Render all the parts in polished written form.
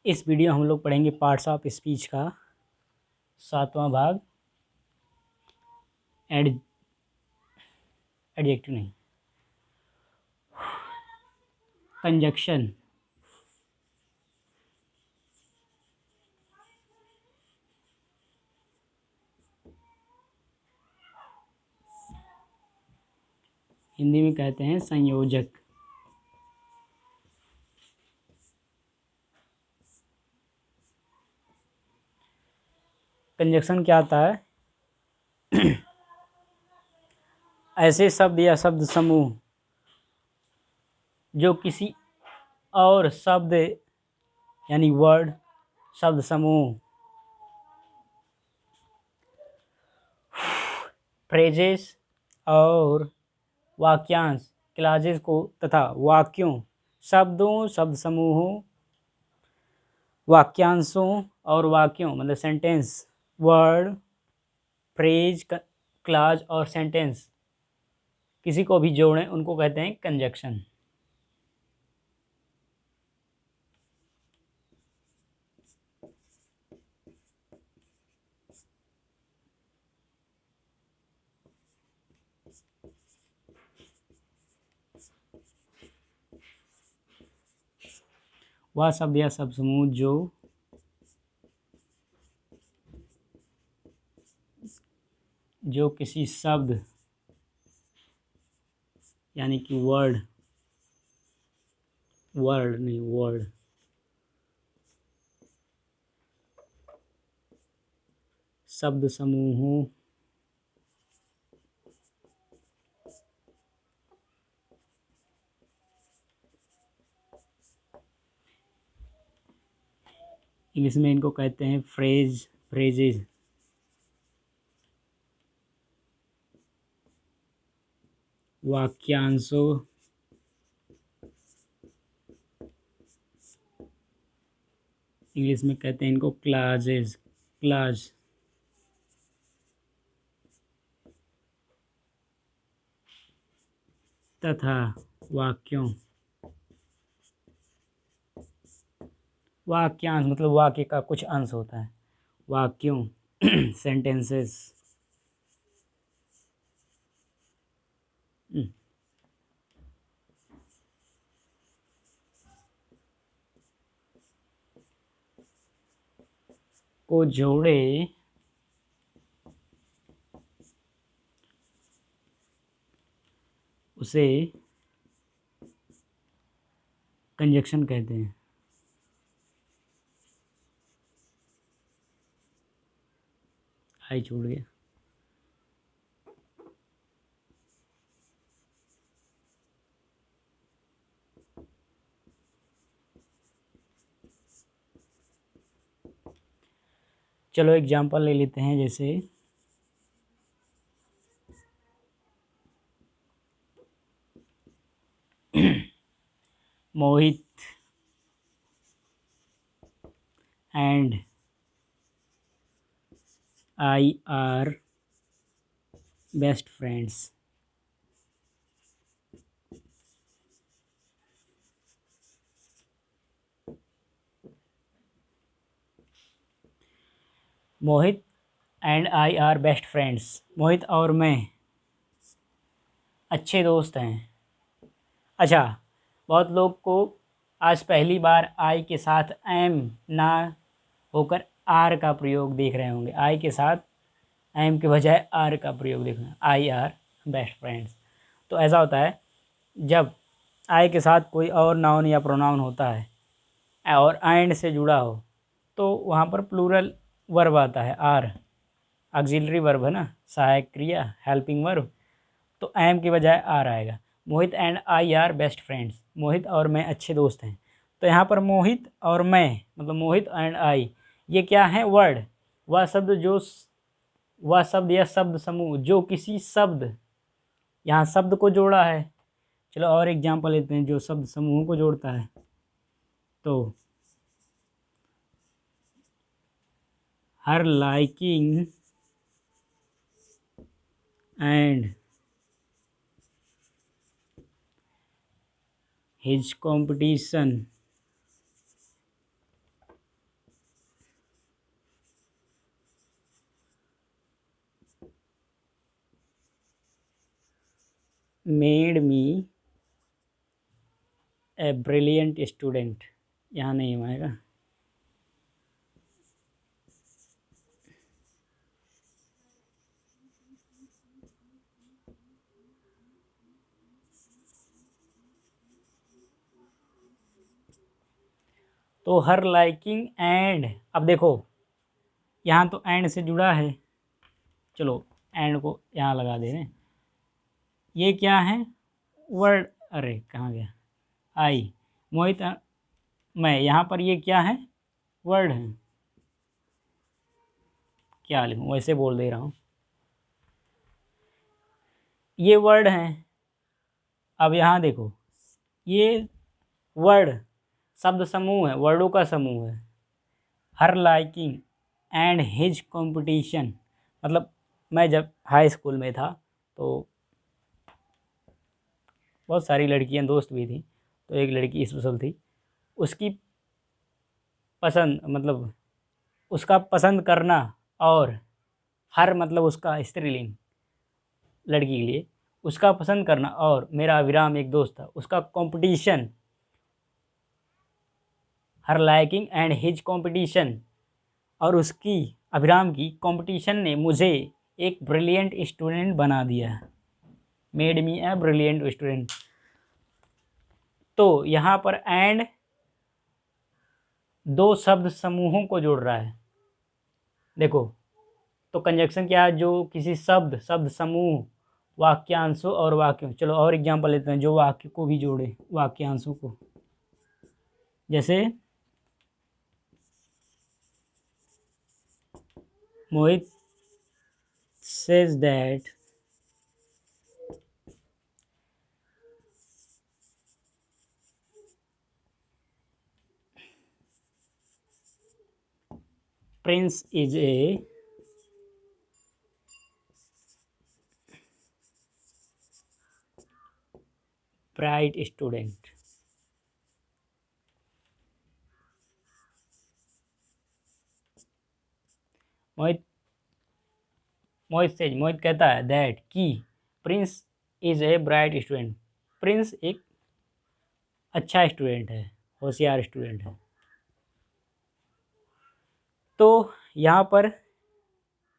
इस वीडियो हम लोग पढ़ेंगे पार्ट्स ऑफ स्पीच का 7वां भाग। एडजेक्टिव नहीं, कंजक्शन। हिंदी में कहते हैं संयोजक। कंजक्शन क्या आता है? ऐसे शब्द या शब्द समूह जो किसी और शब्द यानी वर्ड, शब्द समूह, फ्रेजेस और वाक्यांश, क्लासेस को तथा वाक्यों, शब्दों, शब्द समूहों, वाक्यांशों और वाक्यों मतलब सेंटेंस, वर्ड, फ्रेज, क्लाज और सेंटेंस किसी को भी जोड़ें उनको कहते हैं कंजक्शन। वह शब्द या शब्द समूह जो किसी शब्द यानी कि वर्ड शब्द समूहों इंग्लिश में इनको कहते हैं फ्रेजेज। वाक्यांशों इंग्लिश में कहते हैं इनको क्लाज तथा वाक्यांश मतलब वाक्य का कुछ अंश होता है। वाक्यों सेंटेंसेस को जोड़े उसे कंजक्शन कहते हैं। आई छूट गया। चलो एग्जांपल ले लेते हैं, जैसे Mohit and I are best friends. Mohit and I are best friends. Mohit और मैं अच्छे दोस्त हैं। अच्छा, बहुत लोग को आज पहली बार आई के साथ एम ना होकर आर का प्रयोग देख रहे होंगे। आई के साथ एम के बजाय आर का प्रयोग देख रहे हैं, आई आर बेस्ट फ्रेंड्स। तो ऐसा होता है जब आई के साथ कोई और नाउन या प्रोनाउन होता है और एंड से जुड़ा हो तो वहाँ पर प्लूरल वर्ब आता है। आर ऑक्सिलरी वर्ब है ना, सहायक क्रिया, हेल्पिंग वर्ब। तो एम के बजाय आर आएगा। Mohit and I are best friends. Mohit और मैं अच्छे दोस्त हैं। तो यहाँ पर मोहित और मैं मतलब मोहित एंड आई, ये क्या है? वर्ड। वह शब्द या शब्द समूह जो किसी शब्द, यहाँ शब्द को जोड़ा है। चलो और एग्जांपल लेते हैं जो शब्द समूहों को जोड़ता है। तो her liking and his competition made me a brilliant student, यहाँ नहीं आएगा। तो हर लाइकिंग एंड, अब देखो यहाँ तो एंड से जुड़ा है, चलो एंड को यहाँ लगा दे रहे हैं। ये क्या है वर्ड, अरे कहाँ गया आई, मोहित मैं, यहाँ पर ये क्या है वर्ड है, क्या लिखूँ, वैसे बोल दे रहा हूँ, ये वर्ड है। अब यहाँ देखो ये वर्ड शब्द समूह है, वर्डों का समूह है। हर लाइकिंग एंड हिज कंपटीशन, मतलब मैं जब हाई स्कूल में था तो बहुत सारी लड़कियां दोस्त भी थी, तो एक लड़की स्पेशल थी, उसकी पसंद मतलब उसका पसंद करना, और हर मतलब उसका स्त्रीलिंग लड़की के लिए, उसका पसंद करना और मेरा अविराम एक दोस्त था, उसका competition, her liking and his competition, और उसकी अभिराम की कंपटीशन ने मुझे एक ब्रिलियंट स्टूडेंट बना दिया, made me a brilliant student. तो यहाँ पर एंड दो शब्द समूहों को जोड़ रहा है, देखो तो कंजक्शन क्या है, जो किसी शब्द शब्द समूह वाक्यांशों और वाक्यों, चलो और एग्जांपल लेते हैं जो वाक्य को भी जोड़े वाक्यांशों को, जैसे मोहित says that Prince is a bright student। मोहित मोहित कहता है दैट कि Prince is a bright student, Prince एक अच्छा स्टूडेंट है, होशियार स्टूडेंट है। तो यहाँ पर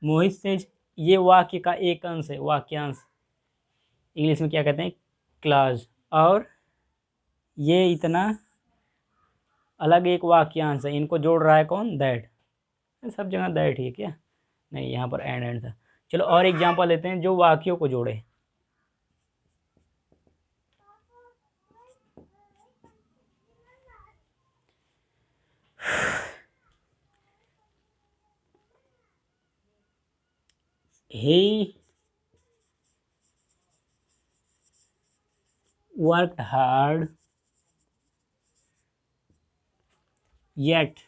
मोहित से ये वाक्य का एक अंश है, वाक्यांश इंग्लिश में क्या कहते हैं क्लाज, और ये इतना अलग एक वाक्यांश है, इनको जोड़ रहा है कौन दैट, सब जगह दैट ही है क्या, नहीं यहाँ पर एंड था। चलो और एग्जांपल लेते हैं जो वाक्यों को जोड़े, he worked hard yet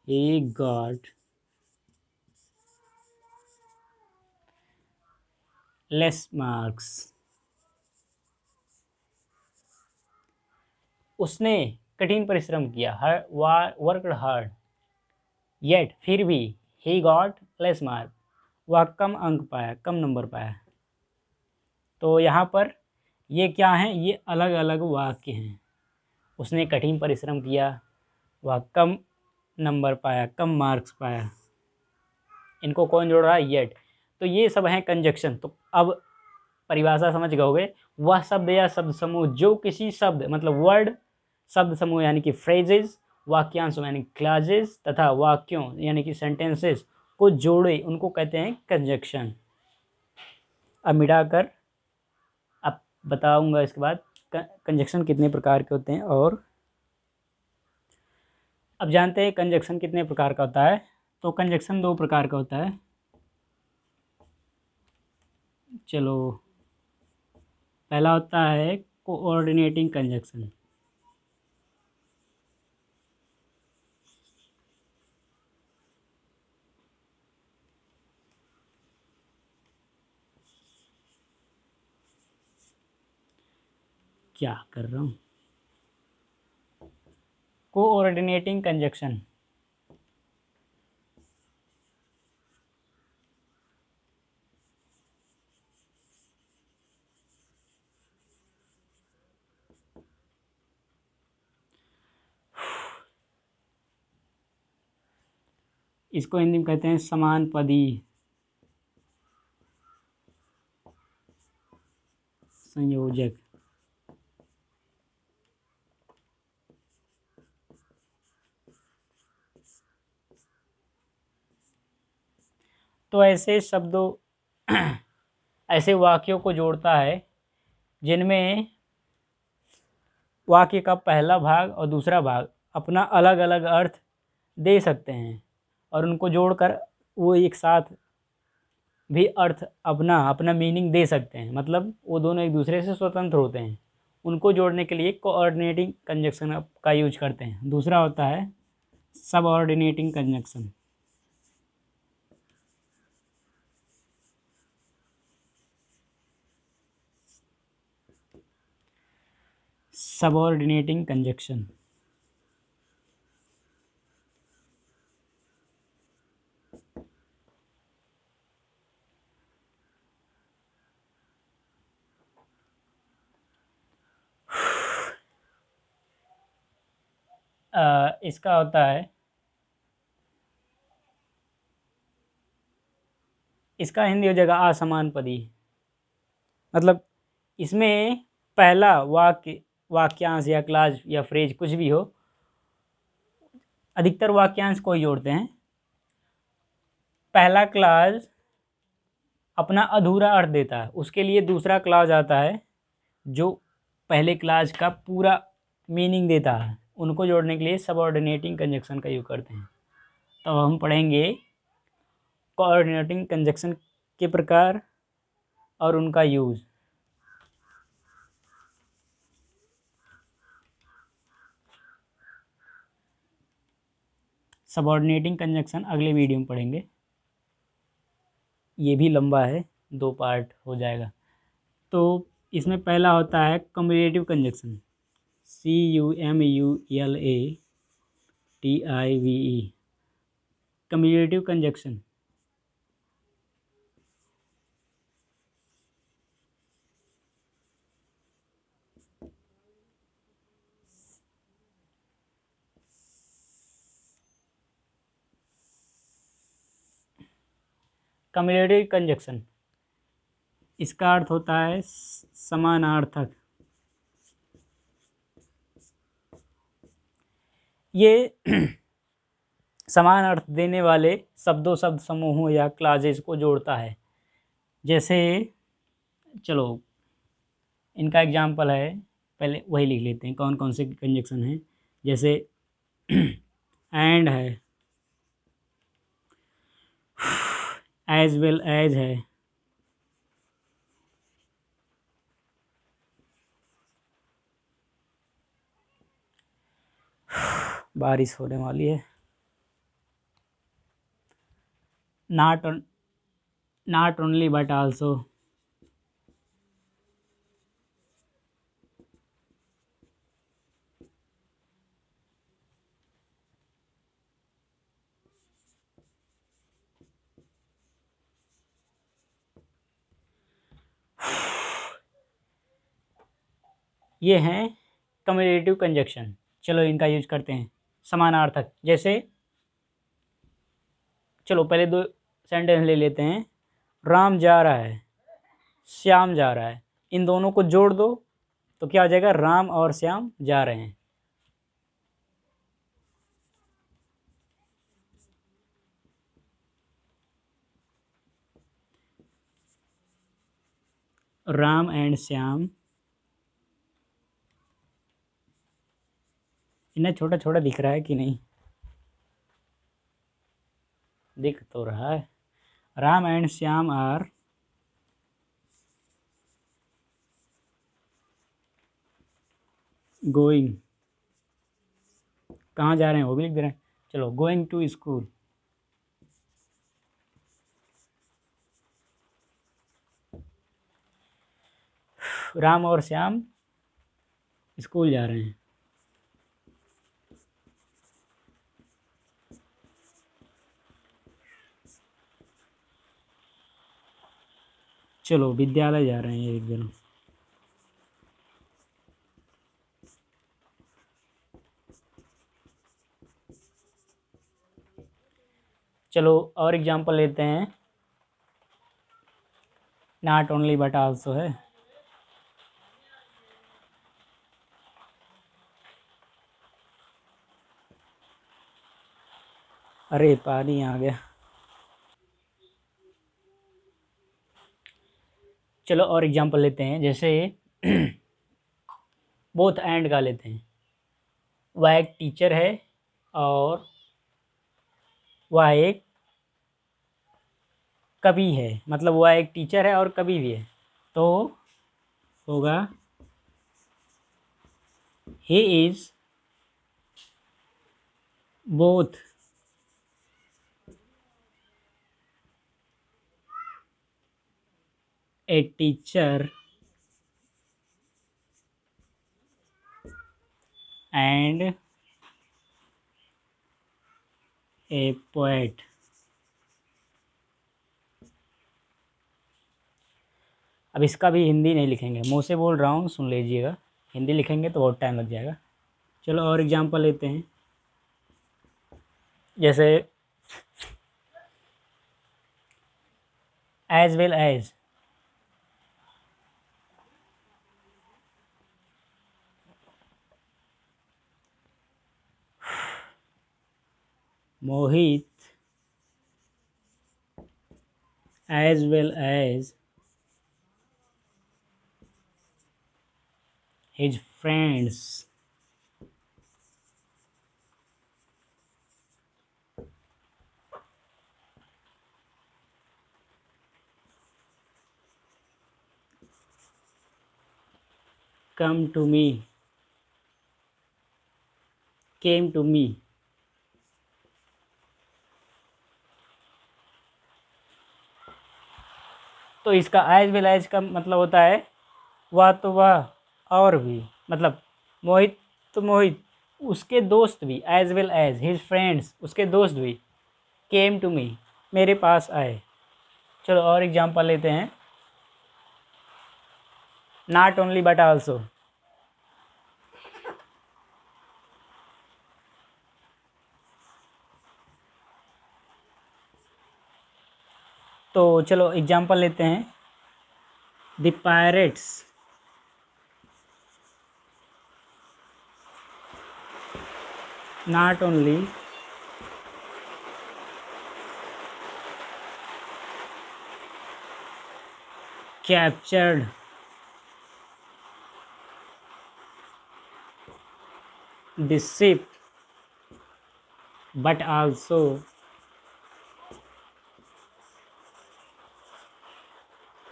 he got less marks। उसने कठिन परिश्रम किया, वर्कड हार्ड, येट फिर भी ही गॉट लेस मार्क, वह कम अंक पाया, कम नंबर पाया। तो यहाँ पर ये क्या है, ये अलग अलग वाक्य हैं, उसने कठिन परिश्रम किया, वह कम नंबर पाया, कम मार्क्स पाया, इनको कौन जोड़ रहा है येट। तो ये सब हैं कंजक्शन। तो अब परिभाषा समझ गए, वह शब्द या शब्द समूह जो किसी शब्द मतलब वर्ड शब्द समूह यानी कि फ्रेजेस, वाक्यांशों यानी क्लाजेस तथा वाक्यों यानी कि सेंटेंसेस को जोड़े उनको कहते हैं कंजक्शन। अब मिटाकर अब बताऊंगा इसके बाद कंजक्शन कितने प्रकार के होते हैं। और अब जानते हैं कंजक्शन कितने प्रकार का होता है। तो कंजक्शन दो प्रकार का होता है, चलो पहला होता है कोऑर्डिनेटिंग कंजक्शन। क्या कर रहा हूँ, कोऑर्डिनेटिंग कंजक्शन इसको हिंदी में कहते हैं समानपदी संयोजक। तो ऐसे शब्दों ऐसे वाक्यों को जोड़ता है जिनमें वाक्य का पहला भाग और दूसरा भाग अपना अलग अलग अर्थ दे सकते हैं और उनको जोड़कर वो एक साथ भी अर्थ अपना अपना मीनिंग दे सकते हैं, मतलब वो दोनों एक दूसरे से स्वतंत्र होते हैं। उनको जोड़ने के लिए कोऑर्डिनेटिंग कंजक्शन का यूज करते हैं। दूसरा होता है सबऑर्डिनेटिंग कंजक्शन। सबऑर्डिनेटिंग कंजक्शन इसका होता है, इसका हिंदी हो जाएगा असमानपदी। मतलब इसमें पहला वाक्यांश या क्लाज या फ्रेज कुछ भी हो, अधिकतर वाक्यांश को ही जोड़ते हैं। पहला क्लाज अपना अधूरा अर्थ देता है, उसके लिए दूसरा क्लाज आता है जो पहले क्लाज का पूरा मीनिंग देता है। उनको जोड़ने के लिए सबऑर्डिनेटिंग कंजक्शन का यूज करते हैं। तो हम पढ़ेंगे कोऑर्डिनेटिंग कंजक्शन के प्रकार और उनका यूज। सबऑर्डिनेटिंग कंजक्शन अगले वीडियो में पढ़ेंगे, ये भी लंबा है, 2 पार्ट हो जाएगा। तो इसमें पहला होता है commutative conjunction, CUMULATIVE, commutative conjunction. Commutative conjunction इसका अर्थ होता है समानार्थक। ये समान अर्थ देने वाले शब्द समूहों या क्लाजेस को जोड़ता है। जैसे चलो इनका एग्जाम्पल है, पहले वही लिख लेते हैं कौन कौन से कंजक्शन हैं। जैसे एंड है, एज वेल एज है, बारिश होने वाली है, नॉट ओनली बट आल्सो, ये हैं कम्यूटेटिव कंजक्शन। चलो इनका यूज करते हैं समानार्थक। जैसे चलो पहले 2 सेंटेंस ले लेते हैं। राम जा रहा है, श्याम जा रहा है, इन दोनों को जोड़ दो तो क्या हो जाएगा, राम और श्याम जा रहे हैं। राम एंड श्याम, इन्हें छोटा छोटा दिख रहा है कि नहीं, दिख तो रहा है। Ram and Shyam are going, कहाँ जा रहे हैं वो भी लिख दे रहे हैं। चलो गोइंग टू स्कूल, राम और श्याम स्कूल जा रहे हैं। चलो विद्यालय जा रहे हैं एक दिन। चलो और एग्जांपल लेते हैं। नॉट ओनली बट आल्सो है। अरे पानी आ गया। चलो और एग्जांपल लेते हैं, जैसे बोथ एंड का लेते हैं। वह एक टीचर है और वह एक कवि है, मतलब वह एक टीचर है और कवि भी है। तो होगा he is both a teacher and A poet. अब इसका भी हिंदी नहीं लिखेंगे, मुँह से बोल रहा हूँ, सुन लीजिएगा। हिंदी लिखेंगे तो बहुत टाइम लग जाएगा। चलो और एग्जांपल लेते हैं, जैसे as well as. Mohit as well as his friends come to me came to me। तो इसका एज वेल एज का मतलब होता है वह तो वह और भी, मतलब मोहित तो मोहित, उसके दोस्त भी, as well as his friends, उसके दोस्त भी, केम टू मी, मेरे पास आए। चलो और एग्जांपल लेते हैं। Not only but also. तो चलो एग्जांपल लेते हैं। The pirates not only captured the ship but also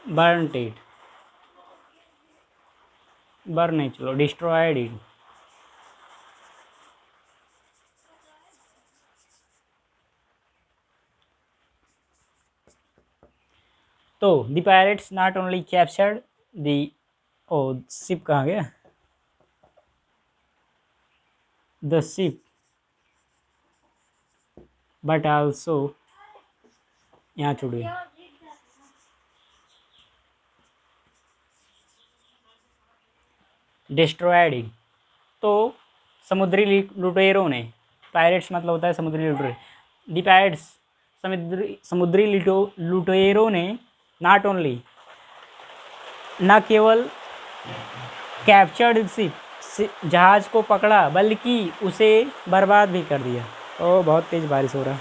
burnt it। Burn नहीं, चलो डिस्ट्रॉयड इट। तो the pirates not only captured the, ओ शिप कहाँ गया, द शिप बट आल्सो, यहाँ छोड़िए, डिस्ट्रॉयड इट। तो समुद्री लुटेरों ने, पायरेट्स मतलब होता है समुद्री लुटेरे, द पायरेट्स समुद्री समुद्री लुटेरों ने नॉट ओनली, न केवल कैप्चर्ड शिप जहाज को पकड़ा, बल्कि उसे बर्बाद भी कर दिया। ओ बहुत तेज बारिश हो रहा है।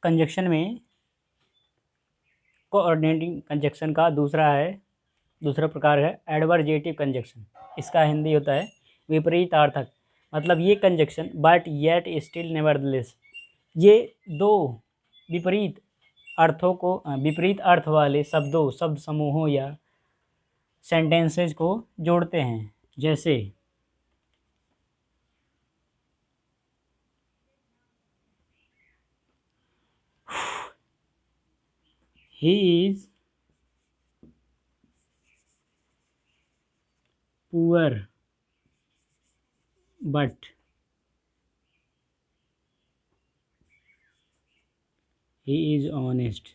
कंजक्शन में कोऑर्डिनेटिंग कंजक्शन का दूसरा प्रकार है एडवर्जेटिव कंजक्शन। इसका हिंदी होता है विपरीतार्थक। मतलब ये conjunction but yet still nevertheless, ये दो विपरीत विपरीत अर्थ वाले शब्दों, शब्द समूहों या सेंटेंसेस को जोड़ते हैं। जैसे he is poor but he is honest.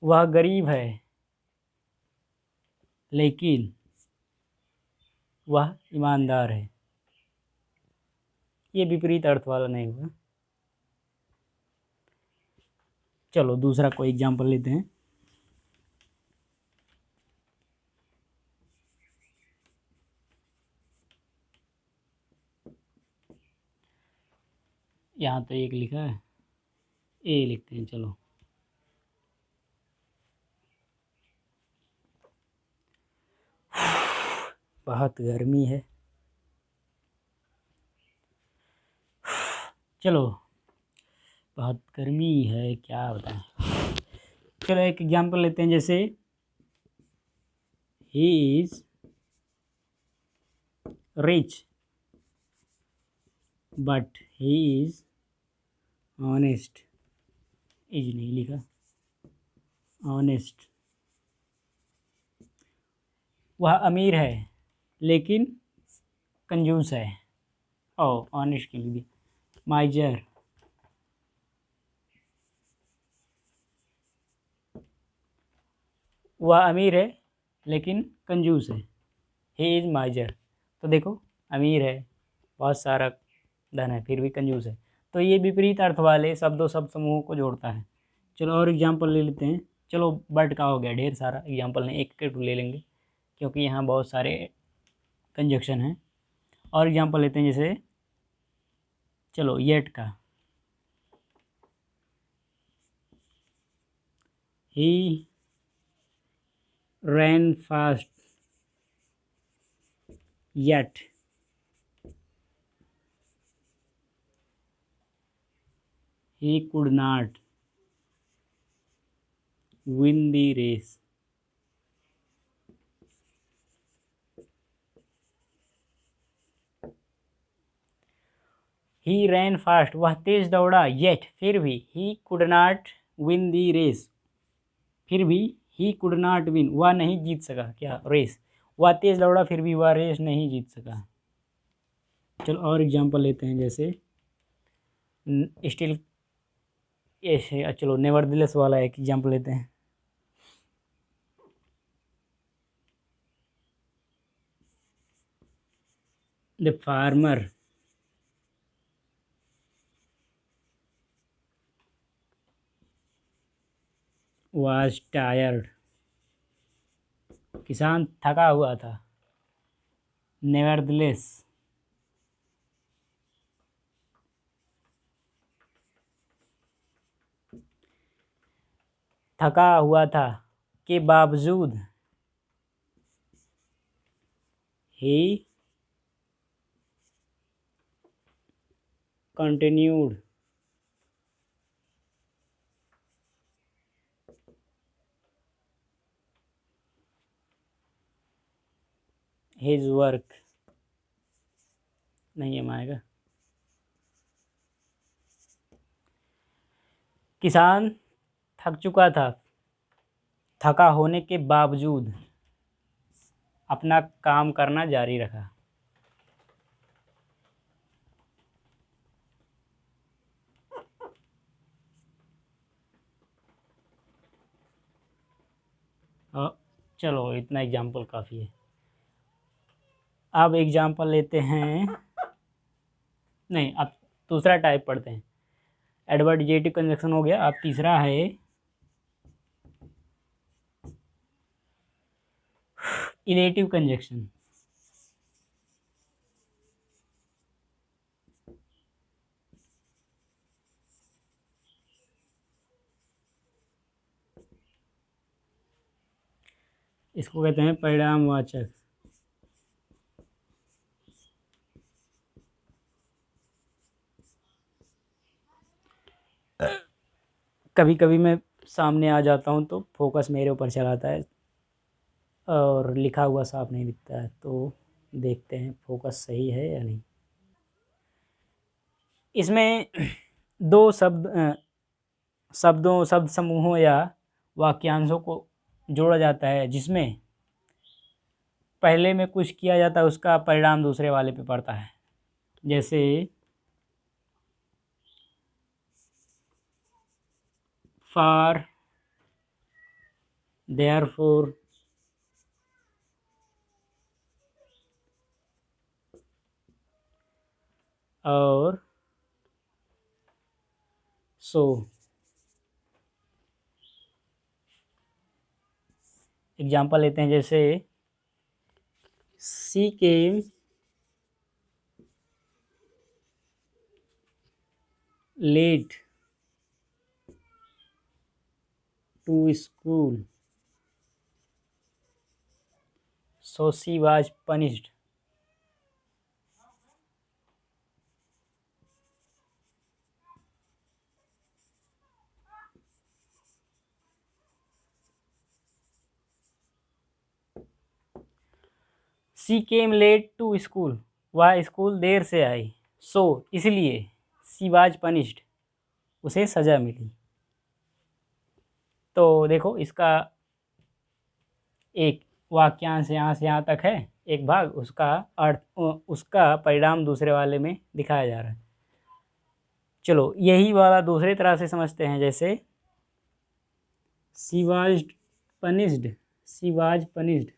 वह गरीब है लेकिन वह ईमानदार है। ये विपरीत अर्थ वाला नहीं हुआ। चलो दूसरा कोई एग्जांपल लेते हैं। यहाँ तो एक लिखा है, ए लिखते हैं। चलो, बहुत गर्मी है। चलो, बहुत गर्मी है, क्या बताएं। चलो एक एग्जांपल लेते हैं, जैसे he is rich but he is honest. Is नहीं लिखा, ऑनेस्ट। वह अमीर है लेकिन कंजूस है। ओ, ऑनेस्ट के लिए माइजर। वह अमीर है लेकिन कंजूस है। He is माइजर। तो देखो, अमीर है, बहुत सारा धन है, फिर भी कंजूस है। तो ये विपरीत अर्थ वाले शब्दों शब्द समूहों को जोड़ता है। चलो और एग्जांपल ले लेते हैं। चलो, बट का हो गया, ढेर सारा एग्जांपल नहीं, एक एक ले लेंगे क्योंकि यहाँ बहुत सारे कंजक्शन हैं। और एग्जांपल लेते हैं, जैसे चलो येट का। He ran fast yet he could not win the race. He ran fast, वह तेज दौड़ा, येट फिर भी, he could not win the race, फिर भी ही कुड नॉट विन, वह नहीं जीत सका क्या रेस। वह तेज दौड़ा फिर भी वह रेस नहीं जीत सका। चलो और एग्जांपल लेते हैं, जैसे स्टिल, ऐसे चलो नेवरदलेस वाला एक एग्जांपल लेते हैं। द फार्मर वाज टायर्ड, किसान थका हुआ था। नेवरदलेस, थका हुआ था के बावजूद, ही कंटिन्यूड हिज वर्क। नहीं हम आएगा। किसान थक चुका था, थका होने के बावजूद अपना काम करना जारी रखा। और चलो इतना एग्जाम्पल काफ़ी है। अब एग्जाम्पल लेते हैं, नहीं अब दूसरा टाइप पढ़ते हैं। एडवर्टिजेटिव कंजक्शन हो गया, अब तीसरा है इलेटिव कंजक्शन। इसको कहते हैं परिणामवाचक। कभी कभी मैं सामने आ जाता हूँ तो फोकस मेरे ऊपर चलाता है और लिखा हुआ साफ नहीं दिखता है, तो देखते हैं फोकस सही है या नहीं। इसमें दो शब्दों शब्द समूहों या वाक्यांशों को जोड़ा जाता है, जिसमें पहले में कुछ किया जाता है, उसका परिणाम दूसरे वाले पे पड़ता है। जैसे फॉर, देयरफॉर, और सो। एग्जाम्पल लेते हैं, जैसे she came late to school so she was punished. She came late to school, वह स्कूल देर से आई। सो इसलिए सी वाज पनिश्ड, उसे सज़ा मिली। तो देखो, इसका एक वाक्यांश यहाँ से यहाँ तक है, एक भाग, उसका अर्थ, उसका परिणाम दूसरे वाले में दिखाया जा रहा है। चलो यही वाला दूसरे तरह से समझते हैं, जैसे she was punished, she was punished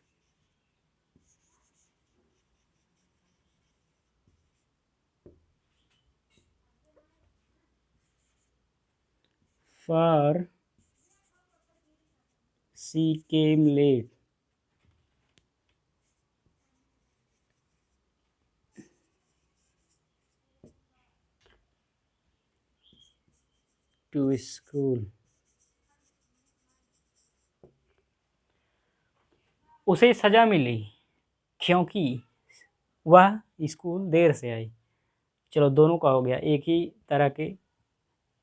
for she came late to school. उसे सज़ा मिली क्योंकि वह स्कूल देर से आई। चलो दोनों का हो गया, एक ही तरह के,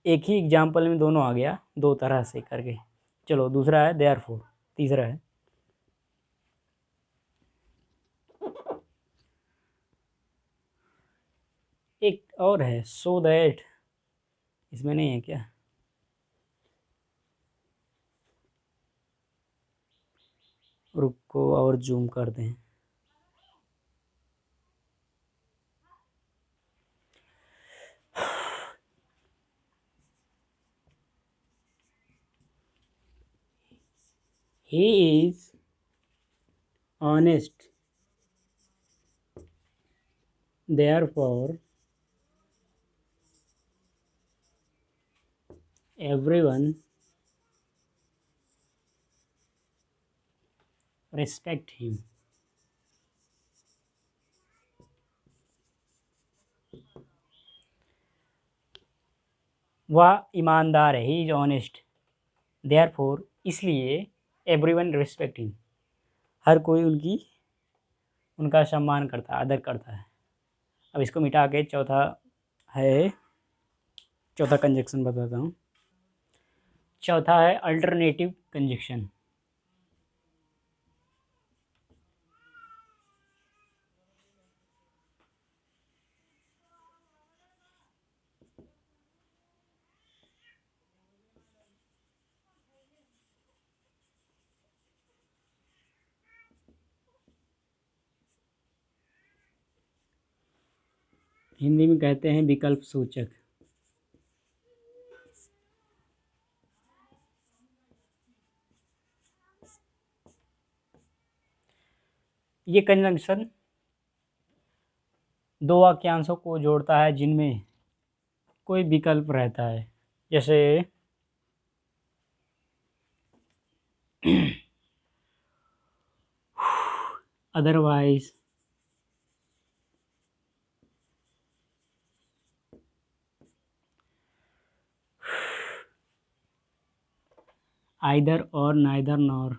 एक ही एग्जाम्पल में दोनों आ गया, दो तरह से करके। चलो दूसरा है देयरफॉर, तीसरा है एक और है सो दैट, इसमें नहीं है क्या? रुको और जूम कर दें। He is honest, therefore everyone respect him। वह ईमानदार है, ही इज ऑनेस्ट, देयरफॉर इसलिए, एवरीवन रिस्पेक्ट हिम, हर कोई उनका सम्मान करता है, आदर करता है। अब इसको मिटा के चौथा है, चौथा कंजक्शन बताता हूँ। चौथा है अल्टरनेटिव कंजक्शन। हिंदी में कहते हैं विकल्प सूचक। ये कंजंक्शन दो वाक्यांशों को जोड़ता है जिनमें कोई विकल्प रहता है, जैसे अदरवाइज, आइदर और, नाइदर नॉर।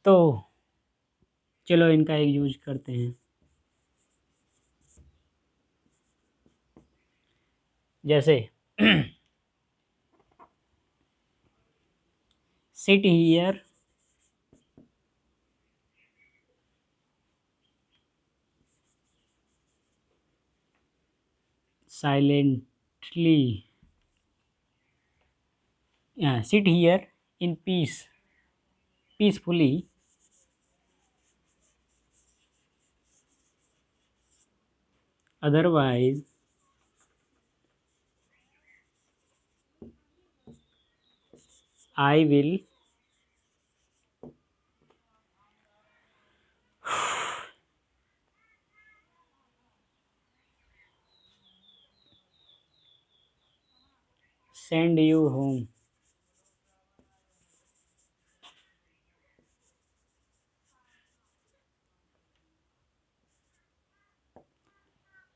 तो चलो इनका एक यूज करते हैं, जैसे sit here silently sit here in peacefully otherwise I will send you home.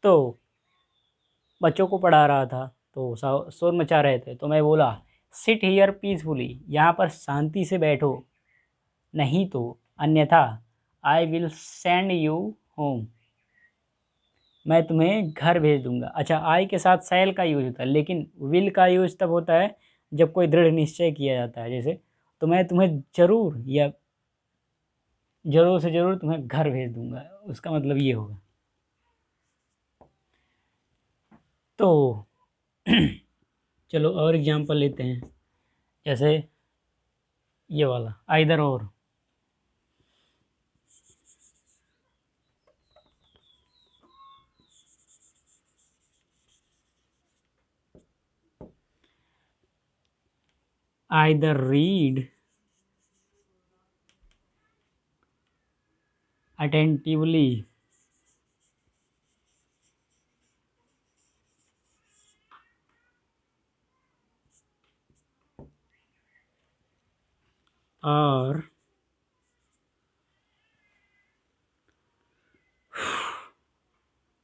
तो बच्चों को पढ़ा रहा था तो शोर मचा रहे थे, तो मैं बोला सिट हियर पीसफुली, यहाँ पर शांति से बैठो, नहीं तो अन्यथा I will send you home, मैं तुम्हें घर भेज दूंगा। अच्छा, आई के साथ सैल का यूज होता है, लेकिन विल का यूज तब होता है जब कोई दृढ़ निश्चय किया जाता है, जैसे तो मैं तुम्हें ज़रूर या ज़रूर से ज़रूर तुम्हें घर भेज दूंगा, उसका मतलब ये होगा। तो चलो और एग्जांपल लेते हैं, जैसे ये वाला आइदर और। Either read attentively or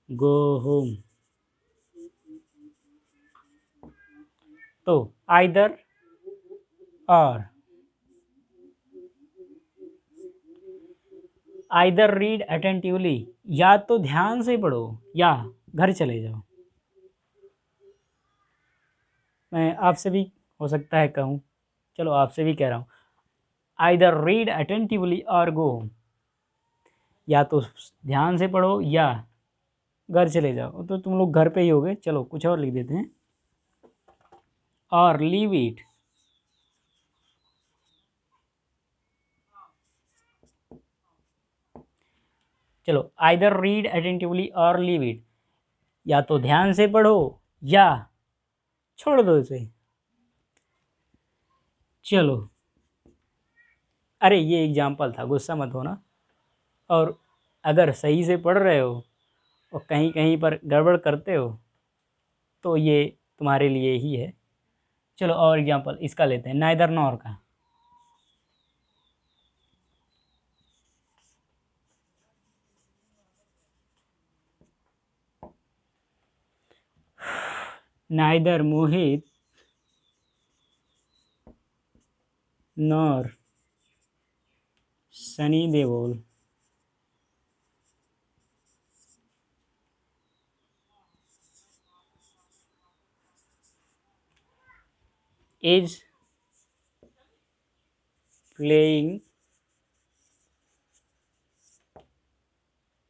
go home। तो आइदर और, आइदर रीड अटेंटिवली, या तो ध्यान से पढ़ो या घर चले जाओ। मैं आपसे भी हो सकता है कहूँ, चलो आपसे भी कह रहा हूँ, आइदर रीड अटेंटिवली और गो होम, या तो ध्यान से पढ़ो या घर चले जाओ। तो तुम लोग घर पे ही होगे, चलो कुछ और लिख देते हैं, और लीव इट। चलो आइदर रीड अटेंटिवली और लीव इट, या तो ध्यान से पढ़ो या छोड़ दो इसे। चलो, अरे ये एग्जाम्पल था, गुस्सा मत होना। और अगर सही से पढ़ रहे हो और कहीं कहीं पर गड़बड़ करते हो तो ये तुम्हारे लिए ही है। चलो और एग्जाम्पल इसका लेते हैं, नाइदर नॉर का। Neither Mohit nor Sunny Deol is playing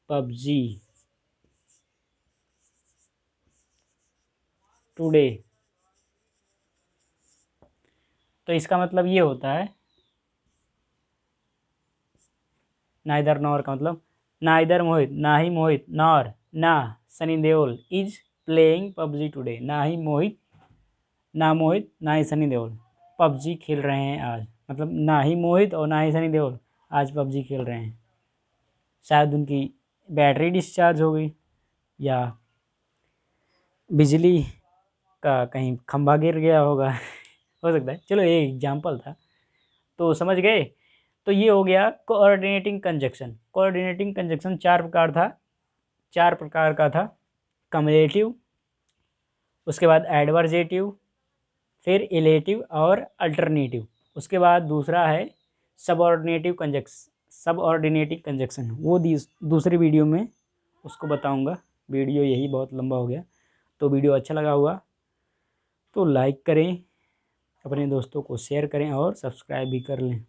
PUBG today। तो इसका मतलब ये होता है, नाइदर नॉर का मतलब नाइदर मोहित, ना ही मोहित, नॉर ना Sunny Deol, is playing PUBG today, ना ही मोहित, ना मोहित ना ही सनी देओल पबजी खेल रहे हैं आज। मतलब ना ही मोहित और ना ही सनी देओल आज पबजी खेल रहे हैं। शायद उनकी बैटरी डिस्चार्ज हो गई या बिजली का कहीं खंभा गिर गया होगा हो सकता है। चलो ये एग्जाम्पल था, तो समझ गए। तो ये हो गया कोऑर्डिनेटिंग कंजक्शन। कोऑर्डिनेटिंग कंजक्शन चार प्रकार का था, कम्युलेटिव, उसके बाद एडवर्जेटिव, फिर इलेटिव और अल्टरनेटिव। उसके बाद दूसरा है सबऑर्डिनेटिव कंजक्शन, वो दूसरी वीडियो में उसको बताऊंगा। वीडियो यही बहुत लंबा हो गया। तो वीडियो अच्छा लगा हुआ तो लाइक करें, अपने दोस्तों को शेयर करें और सब्सक्राइब भी कर लें।